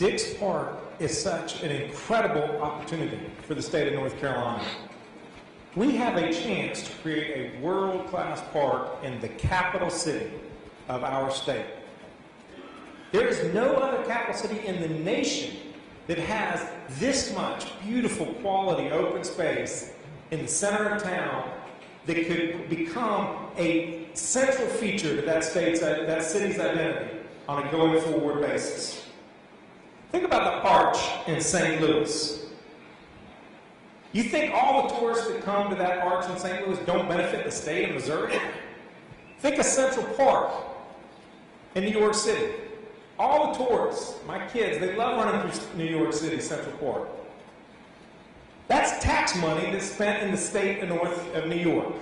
Dix Park is such an incredible opportunity for the state of North Carolina. We have a chance to create a world-class park in the capital city of our state. There is no other capital city in the nation that has this much beautiful quality open space in the center of town that could become a central feature to that city's identity on a going forward basis. Think about the Arch in St. Louis. You think all the tourists that come to that Arch in St. Louis don't benefit the state of Missouri? Think of Central Park in New York City. All the tourists, my kids, they love running through New York City Central Park. That's tax money that's spent in the state of New York.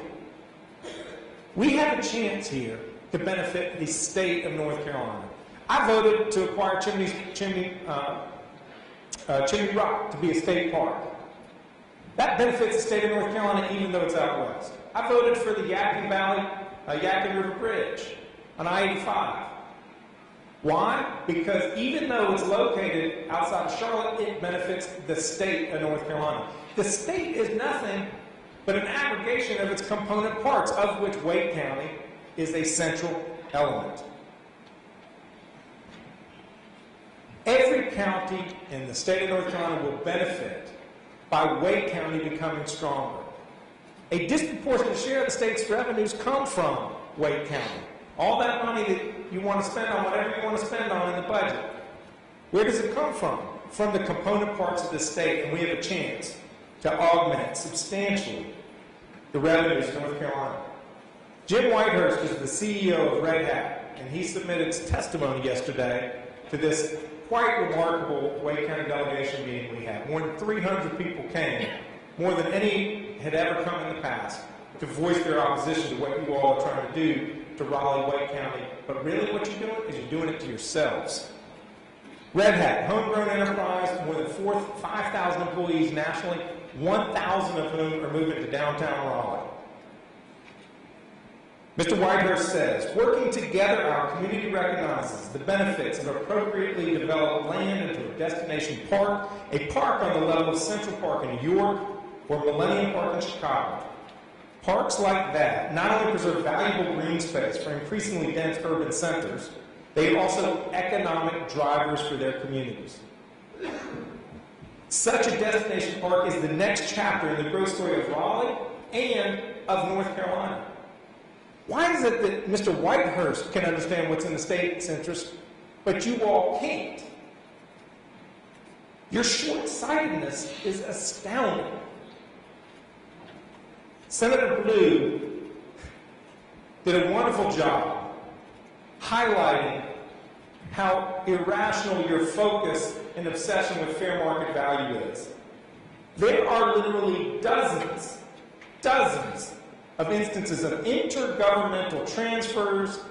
We have a chance here to benefit the state of North Carolina. I voted to acquire Chimney Rock to be a state park. That benefits the state of North Carolina even though it's out west. I voted for the Yadkin River Bridge on I-85. Why? Because even though it's located outside of Charlotte, it benefits the state of North Carolina. The state is nothing but an aggregation of its component parts, of which Wake County is a central element. Every county in the state of North Carolina will benefit by Wake County becoming stronger. A disproportionate share of the state's revenues come from Wake County. All that money that you want to spend on whatever you want to spend on in the budget, where does it come from? From the component parts of the state, and we have a chance to augment substantially the revenues of North Carolina. Jim Whitehurst is the CEO of Red Hat, and he submitted his testimony yesterday to this quite remarkable Wake County delegation meeting we had. More than 300 people came, more than any had ever come in the past, to voice their opposition to what you all are trying to do to Raleigh, Wake County. But really what you're doing is you're doing it to yourselves. Red Hat, homegrown enterprise, more than 5,000 employees nationally, 1,000 of whom are moving to downtown Raleigh. Mr. Whitehurst says, working together, our community recognizes the benefits of appropriately developed land into a destination park, a park on the level of Central Park in New York or Millennium Park in Chicago. Parks like that not only preserve valuable green space for increasingly dense urban centers, they are also economic drivers for their communities. Such a destination park is the next chapter in the growth story of Raleigh and of North Carolina. Why is it that Mr. Whitehurst can understand what's in the state's interest, but you all can't? Your short-sightedness is astounding. Senator Blue did a wonderful job highlighting how irrational your focus and obsession with fair market value is. There are literally dozens of instances of intergovernmental transfers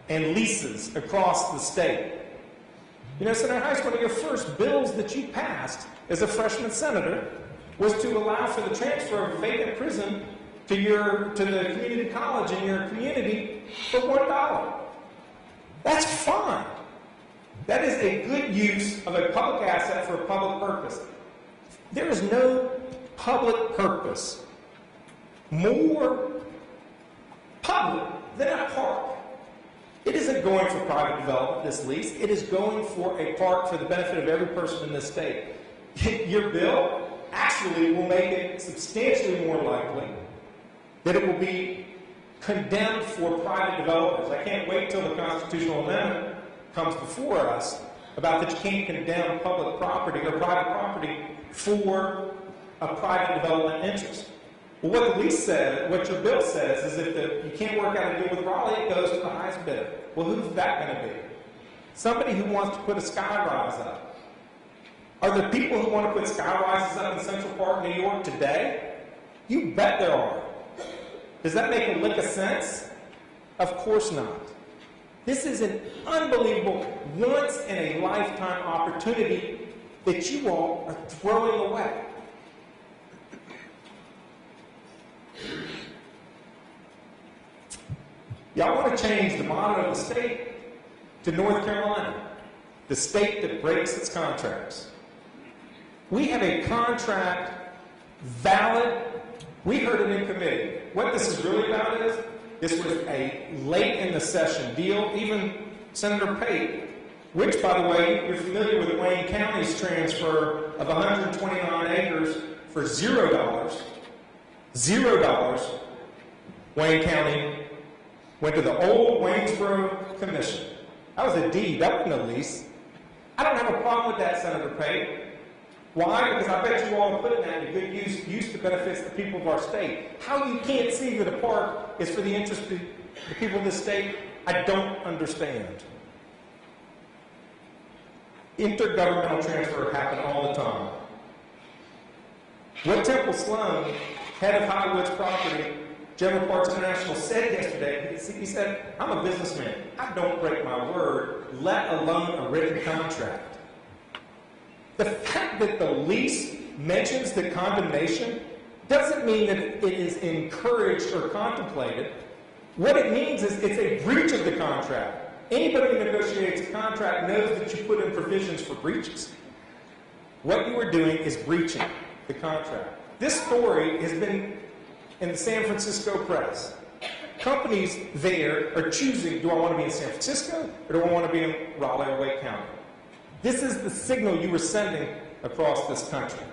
and leases across the state. You know, Senator Heiss, one of your first bills that you passed as a freshman senator was to allow for the transfer of a vacant prison to the community college in your community for $1. That's fine. That is a good use of a public asset for a public purpose. There is no public purpose more public than a park. It isn't going for private development, this lease. It is going for a park for the benefit of every person in this state. Your bill actually will make it substantially more likely that it will be condemned for private developers. I can't wait till the constitutional amendment comes before us about that you can't condemn public property or private property for a private development interest. Well, what the lease says, what your bill says, is if you can't work out a deal with Raleigh, it goes to the highest bidder. Well, who's that going to be? Somebody who wants to put a skyrise up. Are there people who want to put skyrises up in Central Park, New York today? You bet there are. Does that make a lick of sense? Of course not. This is an unbelievable, once-in-a-lifetime opportunity that you all are throwing away. Y'all want to change the motto of the state to North Carolina. the state that breaks its contracts. We have a contract valid. We heard it in committee. What this is really about is, this was a late in the session deal. Even Senator Pate, which, by the way, you're familiar with Wayne County's transfer of 129 acres for $0. $0. Wayne County went to the old Waynesboro Commission. That was a deed. That wasn't a lease. I don't have a problem with that, Senator Pate. Why? Because I bet you all are putting that to good use that benefits the people of our state. How you can't see that a park is for the interest of the people of this state, I don't understand. Intergovernmental transfer happen all the time. What Temple Sloan, head of Highwoods Property, General Parks International, said yesterday, he said, I'm a businessman. I don't break my word, let alone a written contract. The fact that the lease mentions the condemnation doesn't mean that it is encouraged or contemplated. What it means is it's a breach of the contract. Anybody who negotiates a contract knows that you put in provisions for breaches. What you are doing is breaching the contract. This story has been in the San Francisco press. Companies there are choosing, do I want to be in San Francisco or do I want to be in Raleigh or Wake County? This is the signal you were sending across this country.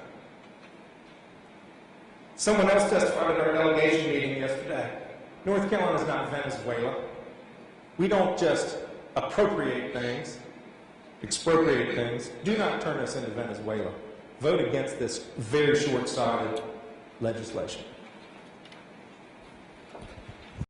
Someone else testified at our delegation meeting yesterday. North Carolina is not Venezuela. We don't just appropriate things, expropriate things. Do not turn us into Venezuela. Vote against this very short-sighted legislation.